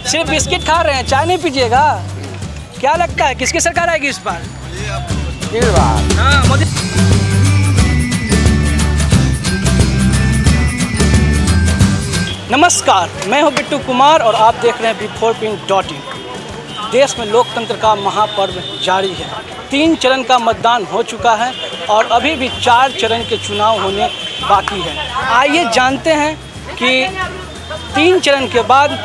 सिर्फ बिस्किट खा रहे हैं, चाय नहीं पीजिएगा। क्या लगता है किसकी सरकार आएगी इस बार? हाँ, मोदी। नमस्कार, मैं हूं बिट्टू कुमार और आप देख रहे हैं B4pin.in। देश में लोकतंत्र का महापर्व जारी है। 3 चरण का मतदान हो चुका है और अभी भी 4 चरण के चुनाव होने बाकी है। आइए जानते हैं कि 3 चरण के बाद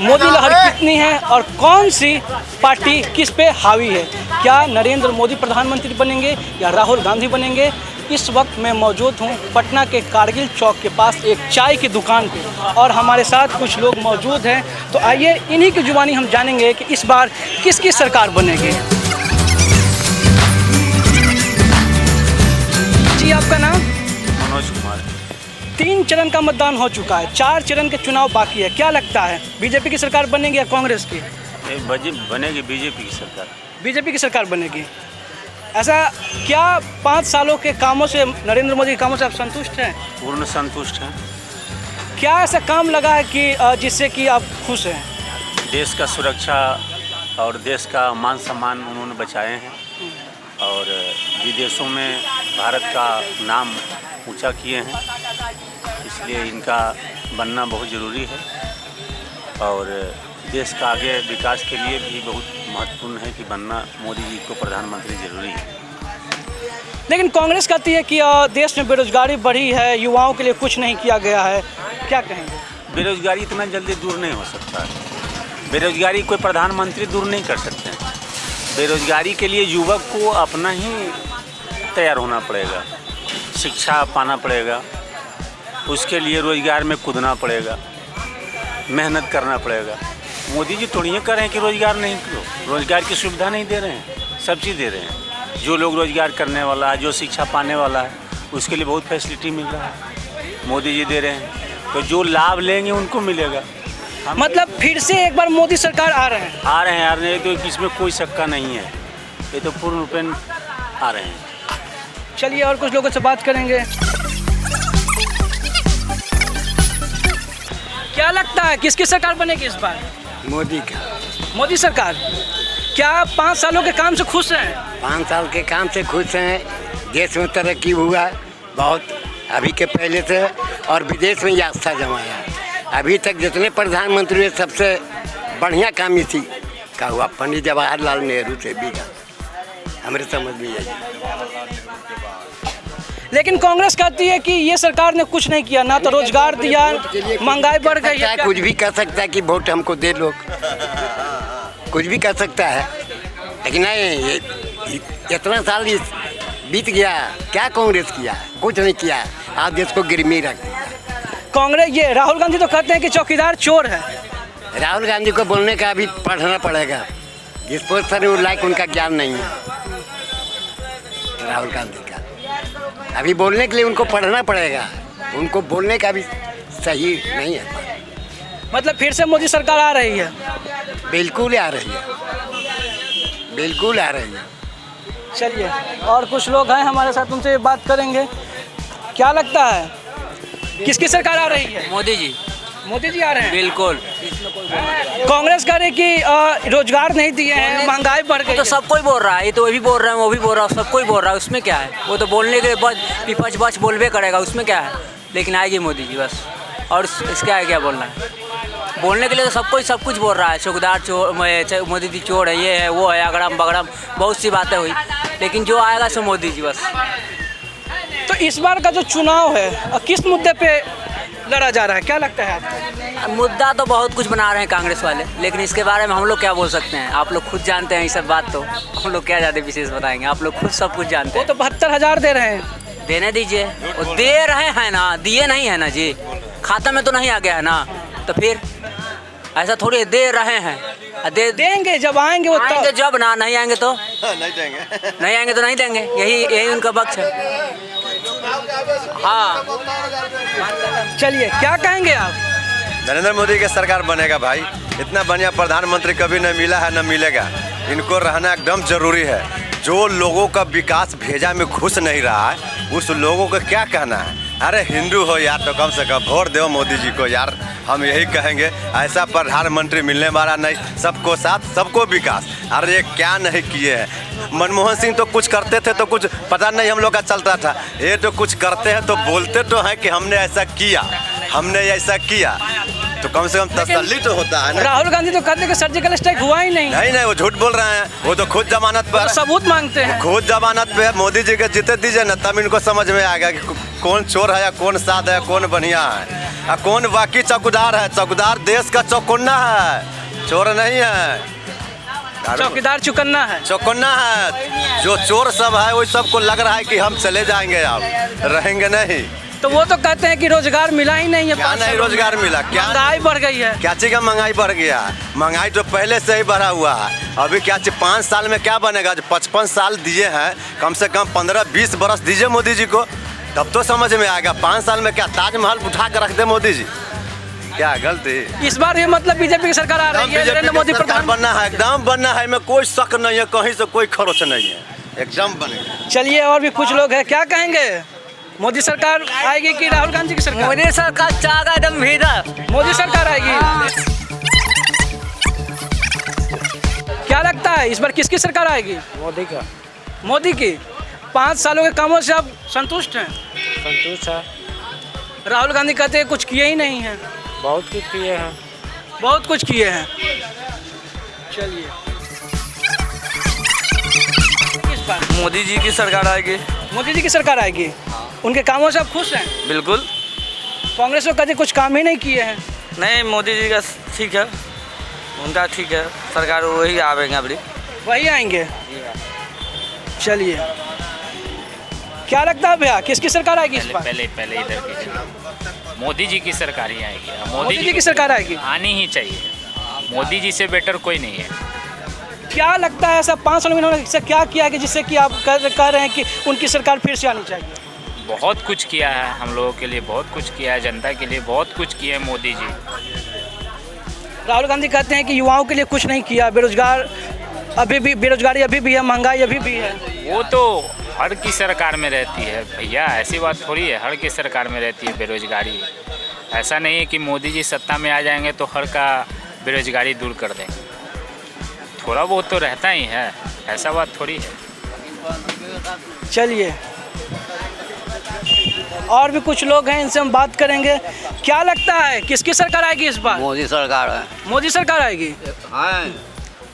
मोदी लहर कितनी है और कौन सी पार्टी किस पे हावी है। क्या नरेंद्र मोदी प्रधानमंत्री बनेंगे या राहुल गांधी बनेंगे? इस वक्त मैं मौजूद हूं पटना के कारगिल चौक के पास एक चाय की दुकान पे और हमारे साथ कुछ लोग मौजूद हैं। तो आइए इन्हीं की जुबानी हम जानेंगे कि इस बार किसकी सरकार बनेगी। जी, आपका नाम? मनोज कुमार। 3 चरण का मतदान हो चुका है, 4 चरण के चुनाव बाकी है। क्या लगता है बीजेपी की सरकार बनेगी या कांग्रेस की? बनेगी बीजेपी की सरकार। बीजेपी की सरकार बनेगी। ऐसा क्या 5 सालों के कामों से, नरेंद्र मोदी के कामों से आप संतुष्ट हैं? पूर्ण संतुष्ट हैं। क्या ऐसा काम लगा है कि जिससे कि आप खुश हैं? देश का सुरक्षा और देश का मान सम्मान उन्होंने बचाए हैं और विदेशों में भारत का नाम ऊंचा किए हैं, इसलिए इनका बनना बहुत ज़रूरी है और देश का आगे विकास के लिए भी बहुत महत्वपूर्ण है कि बनना मोदी जी को प्रधानमंत्री जरूरी है। लेकिन कांग्रेस कहती है कि देश में बेरोजगारी बढ़ी है, युवाओं के लिए कुछ नहीं किया गया है। क्या कहेंगे? बेरोजगारी इतना जल्दी दूर नहीं हो सकता है। बेरोजगारी कोई प्रधानमंत्री दूर नहीं कर सकते हैं। बेरोजगारी के लिए युवक को अपना ही तैयार होना पड़ेगा, शिक्षा पाना पड़ेगा, उसके लिए रोजगार में कूदना पड़ेगा, मेहनत करना पड़ेगा। मोदी जी थोड़ी कर रहे हैं कि रोजगार नहीं करो, रोजगार की सुविधा नहीं दे रहे हैं, सब चीज़ दे रहे हैं। जो लोग रोजगार करने वाला है, जो शिक्षा पाने वाला है, उसके लिए बहुत फैसिलिटी मिल रहा है, मोदी जी दे रहे हैं। तो जो लाभ लेंगे उनको मिलेगा। मतलब फिर से एक बार मोदी सरकार आ रहे हैं? आ रहे हैं, तो इसमें कोई शक्का नहीं है, ये तो पूर्ण रूपेण आ रहे हैं। चलिए और कुछ लोगों से बात करेंगे। क्या लगता है किसकी सरकार बनेगी इस बार? मोदी का। मोदी सरकार। क्या आप 5 सालों के काम से खुश हैं? 5 साल के काम से खुश हैं। देश में तरक्की हुआ बहुत अभी के पहले से और विदेश में आस्था जमाया। अभी तक जितने प्रधानमंत्री हुए सबसे बढ़िया काम इसी का हुआ, पंडित जवाहरलाल नेहरू से भी का हमारे समझ में आई। लेकिन कांग्रेस कहती है कि ये सरकार ने कुछ नहीं किया, ना तो रोजगार दिया, महंगाई बढ़ गई है। कुछ भी कर सकता है कि वोट हमको दे लोग, कुछ भी कर सकता है। लेकिन नहीं, इतना साल बीत गया, क्या कांग्रेस किया? कुछ नहीं किया। आज देश को गिरमी रख दिया कांग्रेस। ये राहुल गांधी तो कहते हैं कि चौकीदार चोर है। राहुल गांधी को बोलने का अभी पढ़ना पड़ेगा, जिस पर सर वो लायक उनका ज्ञान नहीं है। राहुल गांधी का अभी बोलने के लिए उनको पढ़ना पड़ेगा, उनको बोलने का भी सही नहीं है। मतलब फिर से मोदी सरकार आ रही है? बिल्कुल आ रही है, बिल्कुल आ रही है। चलिए और कुछ लोग हैं हमारे साथ, उनसे बात करेंगे। क्या लगता है किसकी सरकार आ रही है? मोदी जी। मोदी जी आ रहे हैं? बिल्कुल। कांग्रेस कह रही कि रोजगार नहीं दिए हैं, महंगाई बढ़ गई। तो सब कोई बोल रहा है, ये तो भी बोल रहे हैं, वो भी बोल रहा है, सब कोई बोल रहा है, उसमें क्या है? वो तो बोलने के बाद विपक्ष बच बोलबे करेगा, उसमें क्या है? लेकिन आएगी मोदी जी बस, और इसका है क्या बोलना है? बोलने के लिए तो सब कुछ बोल रहा है, चौकीदार चोर, मोदी जी चोर है, ये है, वो है, अगड़म बगड़म बहुत सी बातें हुई, लेकिन जो आएगा सो मोदी जी बस। तो इस बार का जो चुनाव है किस मुद्दे पे लड़ा जा रहा है, क्या लगता है आपको? मुद्दा तो बहुत कुछ बना रहे हैं कांग्रेस वाले, लेकिन इसके बारे में हम लोग क्या बोल सकते हैं? आप लोग खुद जानते हैं ये सब बात, तो हम लोग क्या ज़्यादा विशेष बताएंगे, आप लोग खुद सब कुछ जानते हैं। वो तो 72,000 दे रहे हैं। देने दीजिए, वो दे रहे हैं ना, दिए नहीं है ना जी, खाता में तो नहीं आ गया है ना, तो फिर ऐसा थोड़ी दे रहे हैं। देंगे जब आएंगे, वो आएंगे जब ना, नहीं आएंगे तो नहीं देंगे, नहीं आएंगे तो नहीं देंगे, यही उनका पक्ष है। हाँ, चलिए क्या कहेंगे आप? नरेंद्र मोदी की सरकार बनेगा भाई। इतना बढ़िया प्रधानमंत्री कभी न मिला है न मिलेगा। इनको रहना एकदम जरूरी है। जो लोगों का विकास भेजा में खुश नहीं रहा है, उस लोगों को क्या कहना है? अरे हिंदू हो यार तो कम से कम वोट दो मोदी जी को यार। हम यही कहेंगे ऐसा प्रधानमंत्री मिलने वाला नहीं, सबको साथ सबको विकास। अरे ये क्या नहीं किए हैं। मनमोहन सिंह तो कुछ करते थे तो कुछ पता नहीं हम लोग का चलता था, ये तो कुछ करते हैं तो बोलते तो हैं कि हमने ऐसा किया, हमने ऐसा किया, तो कम से कम तसल्ली तो होता है ना। राहुल गांधी तो कहते हैं कि सर्जिकल स्ट्राइक हुआ ही नहीं। नहीं, वो झूठ बोल रहे हैं, वो तो खुद जमानत पर, सबूत मांगते हैं। खुद जमानत पे मोदी जी के जीते दीजिए ना, तब इनको समझ में आएगा कि कौन चोर है या कौन साध है, कौन बढ़िया है और कौन बाकी चौकीदार है। चौकीदार देश का चौकुन्ना है, चोर नहीं है। चौकीदार चुकन्ना है, चौकुन्ना है। जो चोर सब है वही सबको लग रहा है कि हम चले जाएंगे, अब रहेंगे नहीं। तो वो तो कहते हैं कि रोजगार मिला ही नहीं है। क्या नहीं रोजगार मिला, क्या महंगाई बढ़ गई है। क्या चीज का महंगाई बढ़ गया? महंगाई तो पहले से ही बढ़ा हुआ है। अभी क्या चीज 5 साल में क्या बनेगा? जो 55 साल दिए हैं, कम से कम 15-20 बरस दीजिए मोदी जी को, तब तो समझ में आएगा। 5 साल में क्या ताजमहल उठा कर रख दे मोदी जी? क्या गलती? इस बार ये मतलब बीजेपी की सरकार आ रही है, नरेंद्र मोदी प्रधान बनना है, एकदम बनना है, में कोई शक नहीं है, कहीं से कोई खरोच नहीं है, एकदम बनेगा। चलिए और भी कुछ लोग हैं, क्या कहेंगे? मोदी सरकार आएगी कि राहुल गांधी की सरकार? मोदी सरकार चागा एकदम भीतर। मोदी सरकार आएगी। क्या लगता है इस बार किसकी सरकार आएगी? मोदी का। मोदी की। 5 सालों के कामों से आप संतुष्ट हैं? संतुष्ट है। राहुल गांधी कहते हैं कुछ किए ही नहीं हैं। बहुत कुछ किए हैं। बहुत कुछ किए हैं। चलिए इस बार मोदी जी की सरकार आएगी। मोदी जी की सरकार आएगी। उनके कामों से आप खुश हैं? बिल्कुल। कांग्रेस को कहते कुछ काम ही नहीं किए हैं। नहीं, मोदी जी का ठीक है, उनका ठीक है, सरकार वही आवेंगे अभी। वही आएंगे। चलिए क्या लगता है भैया किसकी सरकार आएगी इस बार? पहले इधर की मोदी जी की सरकार ही आएगी। मोदी जी की सरकार आएगी। आनी ही चाहिए, मोदी जी से बेटर कोई नहीं है। क्या लगता है ऐसा 5 साल में इन्होंने इससे क्या किया कि जिससे कि आप कह रहे हैं कि उनकी सरकार फिर से आनी चाहिए? बहुत कुछ किया है, हम लोगों के लिए बहुत कुछ किया है, जनता के लिए बहुत कुछ किया है मोदी जी। राहुल गांधी कहते हैं कि युवाओं के लिए कुछ नहीं किया, बेरोजगारी अभी भी है, महंगाई अभी भी है। वो तो हर की सरकार में रहती है भैया, ऐसी बात थोड़ी है, हर की सरकार में रहती है बेरोजगारी। ऐसा नहीं है कि मोदी जी सत्ता में आ जाएंगे तो हर का बेरोजगारी दूर कर देंगे, थोड़ा बहुत तो रहता ही है, ऐसा बात थोड़ी है। चलिए और भी कुछ लोग हैं, इनसे हम बात करेंगे। क्या लगता है किसकी सरकार आएगी इस बार? मोदी सरकार है। मोदी सरकार आएगी। हाँ,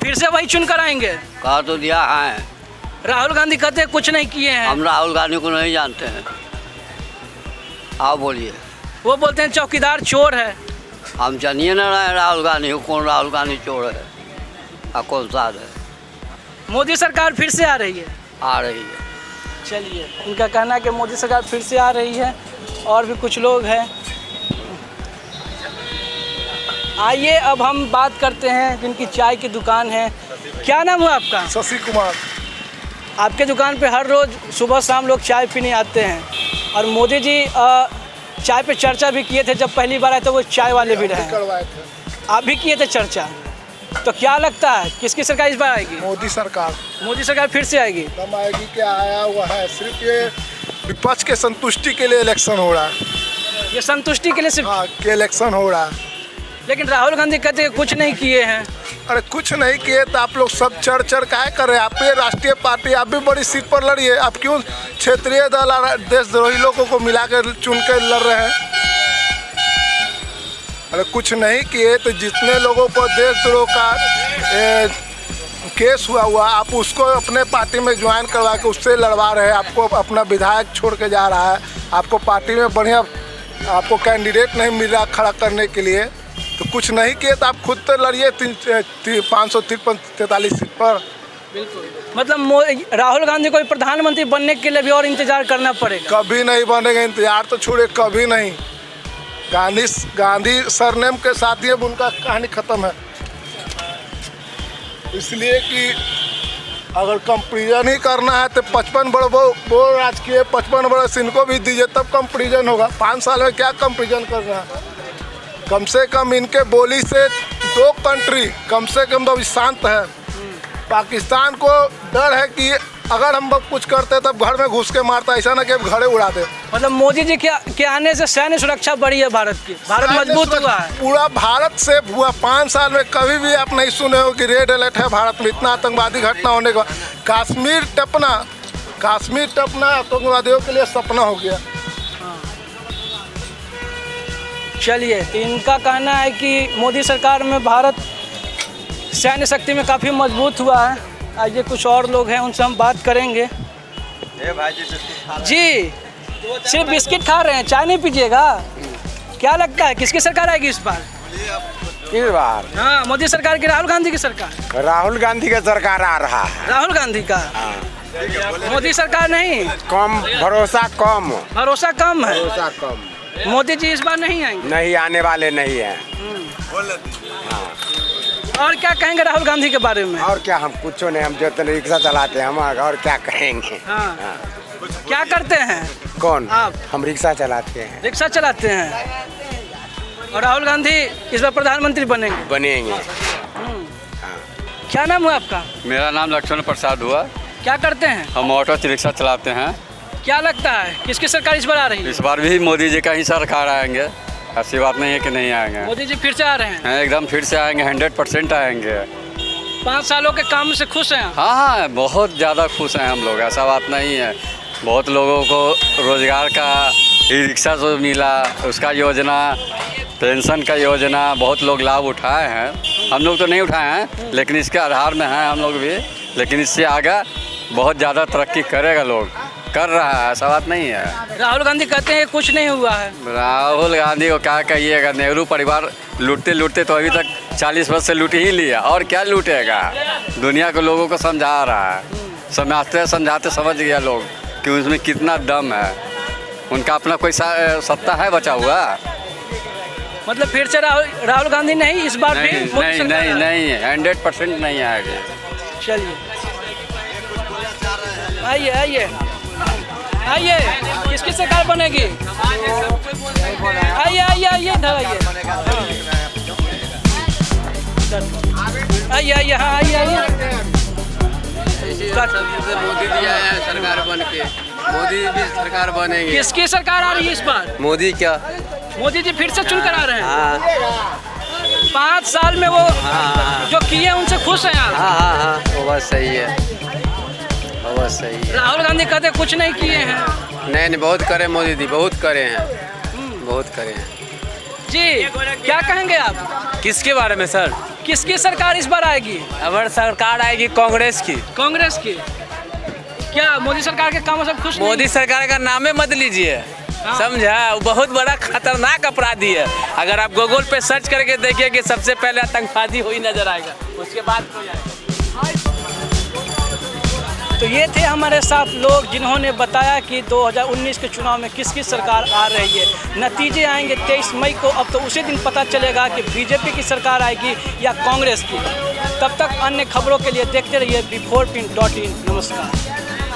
फिर से वही चुन कर आएंगे? कहा तो दिया है। राहुल गांधी कहते हैं कुछ नहीं किए हैं। हम राहुल गांधी को नहीं जानते हैं। आप बोलिए। वो बोलते हैं चौकीदार चोर है। हम जानिए ना रहे राहुल गांधी को, कौन राहुल गांधी चोर है और कौन साध है। मोदी सरकार फिर से आ रही है। आ रही है। चलिए उनका कहना है कि मोदी सरकार फिर से आ रही है। और भी कुछ लोग हैं, आइए अब हम बात करते हैं जिनकी चाय की दुकान है। क्या नाम है आपका? शशि कुमार। आपके दुकान पे हर रोज़ सुबह शाम लोग चाय पीने आते हैं और मोदी जी चाय पे चर्चा भी किए थे। जब पहली बार आए तो वो चाय वाले भी रहे, करवाए थे। आप भी किए थे चर्चा। तो क्या लगता है किसकी सरकार इस बार आएगी? मोदी सरकार। मोदी सरकार फिर से आएगी। कम आएगी, क्या आया हुआ है, सिर्फ ये विपक्ष के संतुष्टि के लिए इलेक्शन हो रहा है। ये संतुष्टि के लिए सिर्फ? हाँ, के इलेक्शन हो रहा है। लेकिन राहुल गांधी कहते हैं कुछ नहीं किए हैं। अरे कुछ नहीं किए तो आप लोग सब चढ़ काहे कर रहे हैं? आप ये राष्ट्रीय पार्टी, आप भी बड़ी सीट पर लड़िए। आप क्यों क्षेत्रीय दल और देशद्रोही लोगों को मिला कर चुन कर लड़ रहे हैं? अरे कुछ नहीं किए तो जितने लोगों पर देशद्रोह का केस हुआ आप उसको अपने पार्टी में ज्वाइन करवा के उससे लड़वा रहे हैं। आपको अपना विधायक छोड़ के जा रहा है, आपको पार्टी में बढ़िया आपको कैंडिडेट नहीं मिल रहा खड़ा करने के लिए। तो कुछ नहीं किए तो आप खुद तो लड़िए 543 सीट पर। बिल्कुल, मतलब राहुल गांधी को प्रधानमंत्री बनने के लिए भी और इंतजार करना पड़ेगा। कभी नहीं बनेगा, इंतजार तो छोड़े, कभी नहीं। गांधी सरनेम के साथ ही अब उनका कहानी ख़त्म है। इसलिए कि अगर कंपेरिजन ही करना है तो 55 बड़े वो राजकीय 55 बड़े इनको भी दीजिए तब कंपेरिजन होगा। 5 साल में क्या कंपेरिजन करना है? कम से कम इनके बोली से 2 कंट्री कम से कम अभी शांत है। पाकिस्तान को डर है कि अगर हम कुछ करते तब घर में घुस के मारता, ऐसा ना कि घरे उड़ा दे। मतलब मोदी जी के आने से सैन्य सुरक्षा बढ़ी है भारत की, भारत मजबूत हुआ है। पूरा भारत से हुआ 5 साल में कभी भी आप नहीं सुने हो कि रेड अलर्ट है भारत में। इतना आतंकवादी घटना होने के बाद कश्मीर टपना आतंकवादियों के लिए सपना हो गया। चलिए, तो इनका कहना है कि मोदी सरकार में भारत सैन्य शक्ति में काफ़ी मजबूत हुआ है। आइए कुछ और लोग हैं, उनसे हम बात करेंगे। जी, सिर्फ बिस्किट खा रहे हैं, चाय नहीं पीजिएगा? क्या लगता है किसकी सरकार आएगी इस बार? इस बार हाँ, मोदी सरकार की, राहुल गांधी की सरकार? राहुल गांधी का सरकार आ रहा है। राहुल गांधी का? मोदी सरकार नहीं? कम भरोसा कम है। मोदी जी इस बार नहीं आएंगे? नहीं, आने वाले नहीं है। और क्या कहेंगे राहुल गांधी के बारे में? और क्या, हम कुछ नहीं, हम जो रिक्शा चलाते हैं, हम और क्या कहेंगे। हाँ। क्या करते हैं? कौन? आप? हम रिक्शा चलाते हैं। रिक्शा चलाते हैं। और राहुल गांधी इस बार प्रधानमंत्री बनेंगे? क्या नाम हुआ आपका? मेरा नाम लक्ष्मण प्रसाद हुआ। क्या करते हैं? हम ऑटो रिक्शा चलाते हैं। क्या लगता है किसकी सरकार इस बार आ रही है? इस बार भी मोदी जी का ही सरकार आएंगे, ऐसी बात नहीं है कि नहीं आएंगे। मोदी जी फिर से आ रहे हैं? एकदम फिर से आएंगे, 100% आएंगे। 5 सालों के काम से खुश हैं? हाँ, बहुत ज़्यादा खुश हैं हम लोग, ऐसा बात नहीं है। बहुत लोगों को रोजगार का, ई रिक्शा जो मिला उसका योजना, पेंशन का योजना, बहुत लोग लाभ उठाए हैं। हम लोग तो नहीं उठाए हैं, लेकिन इसके आधार में हैं हम लोग भी। लेकिन इससे आगे बहुत ज़्यादा तरक्की करेगा, लोग कर रहा है, ऐसा बात नहीं है। राहुल गांधी कहते हैं कुछ नहीं हुआ है। राहुल गांधी को क्या कहिएगा, नेहरू परिवार लूटते तो अभी तक 40 वर्ष से लूट ही लिया, और क्या लूटेगा। दुनिया के लोगों को समझा रहा है, समझाते समझ गया लोग कि उसमें कितना दम है। उनका अपना कोई सत्ता है बचा हुआ? मतलब फिर से राहुल गांधी नहीं इस बार? नहीं, 100% नहीं आएगी। चलिए, आइए किसकी सरकार बनेगी? आइए इधर आइए। मोदी जी आए हैं सरकार बन के, मोदी भी सरकार बनेंगे। किसकी सरकार आ रही है इस बार? मोदी क्या? मोदी जी फिर से चुन कर आ रहे हैं। 5 साल में वो जो किए उनसे खुश हैं आप? हाँ, वो बात सही है, वो बात सही है। राहुल गांधी कहते कुछ नहीं किए हैं। नहीं, बहुत करे मोदी जी, बहुत करे हैं, बहुत करे हैं। जी, क्या कहेंगे आप? किसके बारे में सर? किसकी सरकार इस बार आएगी? हमारी सरकार आएगी कांग्रेस की। कांग्रेस की? क्या मोदी सरकार के कामों से खुश? मोदी सरकार का नाम मत लीजिए, समझा? वो बहुत बड़ा खतरनाक अपराधी है। अगर आप गूगल पे सर्च करके देखिए कि सबसे पहले आतंकवादी वही नजर आएगा, उसके बाद कोई आएगा। तो ये थे हमारे साथ लोग जिन्होंने बताया कि 2019 के चुनाव में किसकी सरकार आ रही है। नतीजे आएंगे 23 मई को। अब तो उसी दिन पता चलेगा कि बीजेपी की सरकार आएगी या कांग्रेस की। तब तक अन्य खबरों के लिए देखते रहिए beforeprint.in।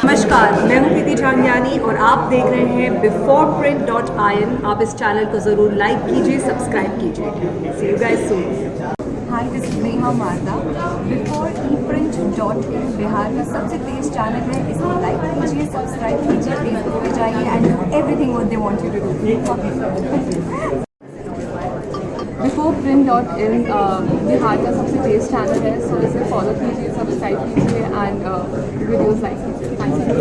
नमस्कार, मैं हूं प्रीति झांगियानी और आप देख रहे हैं beforeprint.in। आप इस चैनल को ज़रूर लाइक कीजिए, सब्सक्राइब कीजिए। See you guys soon। Hi, this is Neha मारदा। beforeprint.in बिहार का सबसे तेज चैनल है, इसको लाइक कीजिए, सब्सक्राइब कीजिए, फेसबुक पे जाइए and everything what they want you to do. beforeprint.in Bihar का सबसे तेज चैनल है, सो इसे फॉलो कीजिए, सब्सक्राइब कीजिए एंड वीडियोस लाइक कीजिए। Thank you.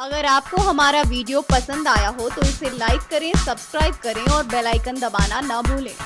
अगर आपको हमारा वीडियो पसंद आया हो तो इसे लाइक करें, सब्सक्राइब करें और बेल आइकन दबाना ना भूलें।